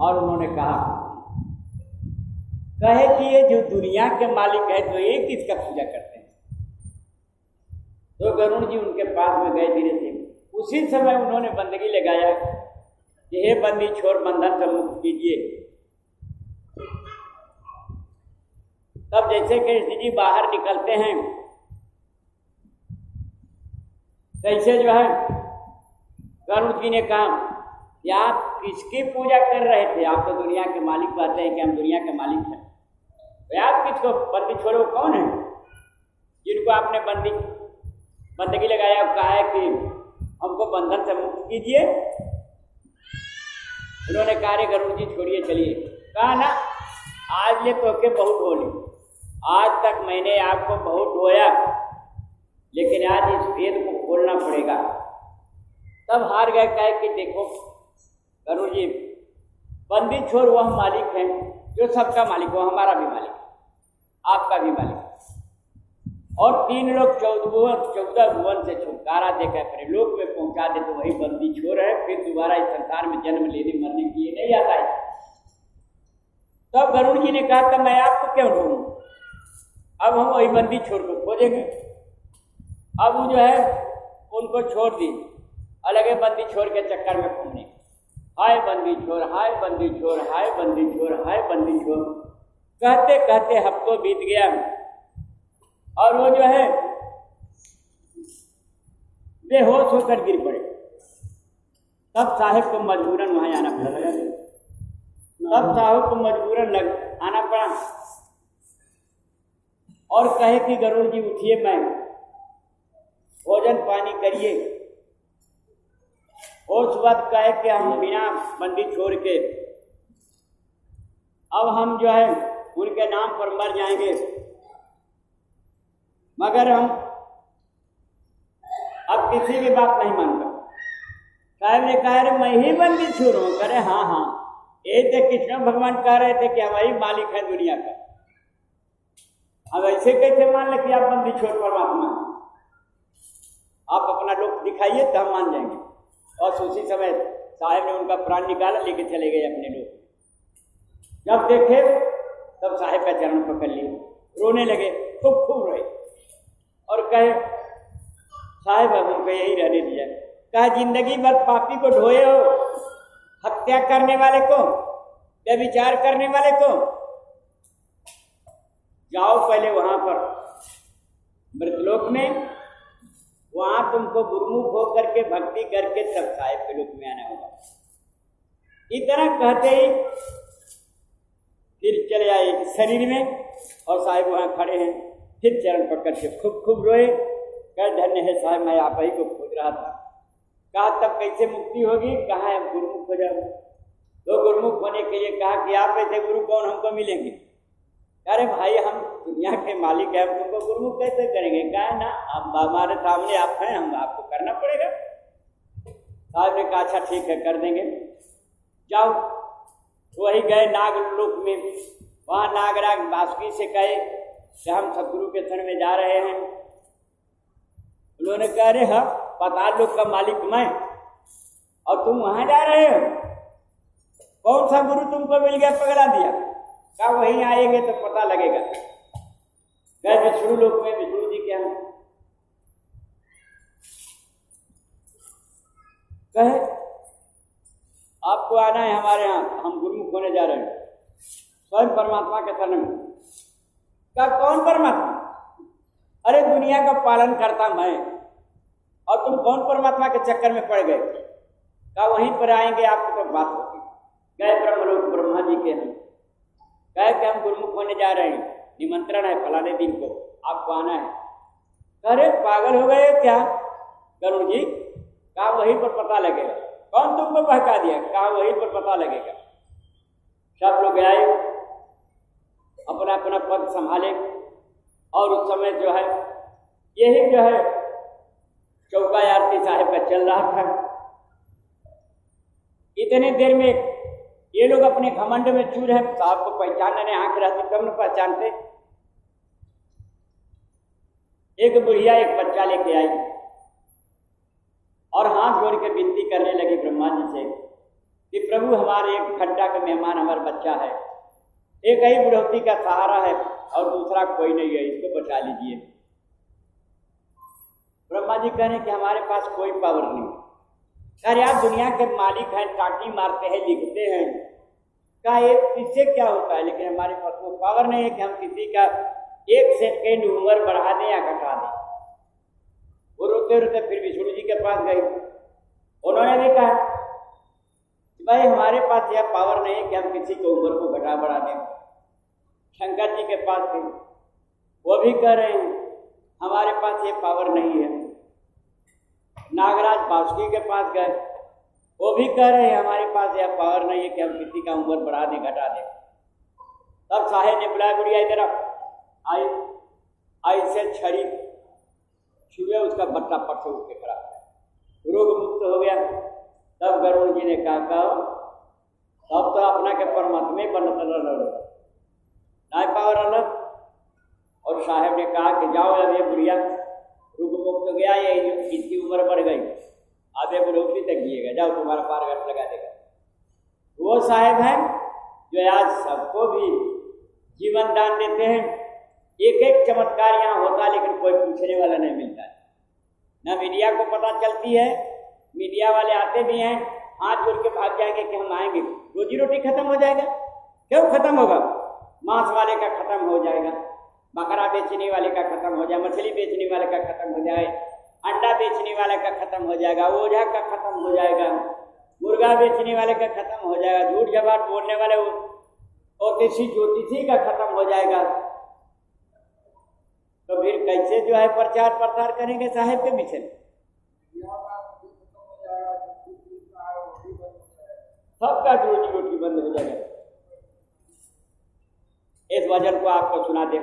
और उन्होंने कहे कि ये जो दुनिया के मालिक है तो ये किसका पूजा करते हैं। तो गरुड़ जी उनके पास में गए धीरे धीरे। उसी समय उन्होंने बंदगी लगाया कि हे बंदी छोड़, बंधन से मुक्त कीजिए। तब जैसे कृष्ण जी बाहर निकलते हैं, कैसे जो है गरुड़ जी ने कहा कि आप किसकी पूजा कर रहे थे? आप तो दुनिया के मालिक कहते हैं कि हम दुनिया के मालिक हैं, तो आप किसको बंदी छोड़ो? कौन है जिनको आपने बंदगी लगाया और कहा है कि हमको बंधन से मुक्त कीजिए? उन्होंने कहा रे गरुड़ जी छोड़िए, चलिए। कहा ना, आज ये तो के बहुत बोली, आज तक मैंने आपको बहुत ढोया, लेकिन आज इस भेद को खोलना पड़ेगा। तब हार गए, कहे कि देखो गरुड़ जी, बंदी छोड़ वह मालिक है जो सबका मालिक, वो हमारा भी मालिक है, आपका भी मालिक है। और 3 लोग 14 भुवन से छुटकारा देकर अपने लोक में पहुंचा दे तो वही बंदी छोड़ है, फिर दोबारा इस संसार में जन्म लेने मरने के लिए नहीं आता है। तब गरुड़ जी ने कहा था मैं आपको क्यों ढूंढूं, अब हम वही बंदी छोड़ को खोजेंगे। अब वो जो है उनको छोड़ दी, अलग बंदी छोड़ के चक्कर में घूमने, हाय बंदी छोड़, हाय बंदी छोड़, हाय बंदी छोड़, हाय बंदी छोड़, कहते कहते हफ्तों बीत गया। और वो जो है बेहोश होकर गिर पड़े। तब साहिब को मजबूरन वहां आना पड़ा। तब साहब को मजबूरन आना पड़ा और कहे कि गरुड़ जी उठिए, मैं भोजन पानी करिए। और उस वक्त कहे कि हम बिना बंदी छोड़ के अब हम जो है उनके नाम पर मर जाएंगे, मगर हम अब किसी की बात नहीं मानता। साहब ने कहा अरे मैं ही बंदी छोड़ूं? करे हाँ हाँ, ये तो कृष्ण भगवान कह रहे थे कि हमारी मालिक है दुनिया का, अब ऐसे कैसे मान ले कि आप बंदी छोड़ परमात्मा? आप अपना लोक दिखाइए तो हम मान जाएंगे। और उसी समय साहब ने उनका प्राण निकाला, लेके चले गए अपने लोग। जब देखे तब साहब का चरण पकड़ लिए, रोने लगे, खूब खूब रोए और कहे साहब अब हमको यही रहने दिया। कहा जिंदगी भर पापी को ढोए हो, हत्या करने वाले को, व्यभिचार करने वाले को, जाओ पहले वहां पर मृतलोक में, वहां तुमको गुरुमुख होकर के भक्ति करके तब साहिब के लोक में आना होगा। इतना कहते ही फिर चले आए शरीर में और साहिब वहां खड़े हैं। फिर चरण पकड़ के खूब खूब रोए, कह धन्य है साहिब, मैं आप ही को खोज रहा था। कहा तब कैसे मुक्ति होगी? कहा है गुरुमुख हो जाओ। तो गुरुमुख होने के लिए कहा कि आप ऐसे गुरु कौन हमको मिलेंगे? अरे भाई हम दुनिया के मालिक हैं, हम तुमको गुरुमुख कैसे करेंगे? कहा ना, अब हमारे सामने आप हैं, हम आपको करना पड़ेगा। साहब ने कहा अच्छा ठीक है कर देंगे, जाओ। वही गए नागलोक में, वहां नागराज बासुकी से कहे कि हम सतगुरु के शरण में जा रहे हैं। उन्होंने कहा अरे हाँ, पाताल लोक का मालिक मैं, और तुम वहां जा रहे हो? कौन सा गुरु तुमको मिल गया पगला दिया? कहा वहीं आएंगे तो पता लगेगा। गए विष्णु लोक में, विष्णु जी के यहाँ कहे आपको आना है हमारे यहाँ, हम गुरुमुख होने जा रहे हैं स्वयं परमात्मा के शरण में। क्या कौन परमात्मा? अरे दुनिया का पालन करता मैं, और तुम कौन परमात्मा के चक्कर में पड़ गए? क्या वहीं पर आएंगे आपको तो बात होगी। गए ब्रह्मलोक ब्रह्मा जी के हैं, कहे कि हम गुरुमुख होने जा रहे हैं, निमंत्रण है फलाने दिन को, आपको आना है। अरे पागल हो गए क्या गरुड़ जी? कहा वहीं पर पता लगेगा। कौन तुमको बहका दिया? कहा वहीं पर पता लगेगा। सब लोग आए, अपना अपना पद संभाले, और उस समय जो है यही जो है चौका आरती साहिब का चल रहा था। इतने देर में ये लोग अपने घमंड में चूर है, साहब को पहचानने आंख रहती तब न पहचानते। एक बुढ़िया एक बच्चा लेके आई और हाथ जोड़ के विनती करने लगी ब्रह्मा जी से कि प्रभु हमारे एक घंटा का मेहमान हमारा बच्चा है, एक ही बुढ़ौती का सहारा है और दूसरा कोई नहीं है, इसको बचा लीजिए। ब्रह्मा जी कह रहे कि हमारे पास कोई पावर नहीं। अरे आप दुनिया के मालिक हैं, टाटी मारते हैं, लिखते हैं, का इससे क्या होता है, लेकिन हमारे पास वो पावर नहीं है कि हम किसी का एक सेकेंड उम्र बढ़ा दें या घटा दें। वो रोते रोते फिर विष्णु जी के पास गए, उन्होंने भी कहा भाई हमारे पास यह पावर नहीं है कि हम किसी की उम्र को घटा बढ़ा दें। शंकर जी के पास गए, वो भी कह रहे हैं हमारे पास ये पावर नहीं है। नागराज बासुकी के पास गए, वो भी कह रहे हैं हमारे पास यह पावर नहीं है कि हम किसी का उम्र बढ़ा दें घटा दें। तब साहेब ने बुलाया, बुढ़िया इधर आई से छड़ी छुए, उसका बट्टा पट से उठ के खड़ा हो, रोग मुक्त हो गया। तब गरुड़ जी ने कहा तब तो अपना के परमात्मा बनत नहीं पावर अलग। और साहेब ने कहा कि जाओ अब ये बुढ़िया रुक मुक्त हो गया, ये इसकी उम्र बढ़ गई, अब ये बुढ़ौती तक जिएगा, जाओ तुम्हारा पारगट लगा देगा। वो साहेब हैं जो आज सबको भी जीवन दान देते हैं। एक एक चमत्कार यहाँ होता लेकिन कोई पूछने वाला नहीं मिलता है, ना मीडिया को पता चलती है। मीडिया वाले आते भी हैं, हाथ जोड़ के भाग जाएंगे कि हम आएंगे, रोजी रोटी खत्म हो जाएगा। क्यों खत्म होगा? मांस वाले का खत्म हो जाएगा, बकरा बेचने वाले का खत्म हो जाए, मछली बेचने वाले का खत्म हो जाए, अंडा बेचने वाले का खत्म हो जाएगा, ओझा का खत्म हो जाएगा, मुर्गा बेचने वाले का खत्म हो जाएगा, झूठ जबाट बोलने वाले ज्योतिषी का खत्म हो जाएगा। तो फिर कैसे जो है प्रचार प्रसार करेंगे साहेब के पीछे? सबका रोजी रोटी बंद हो जाएगा। इस वजन को आपको सुना दे।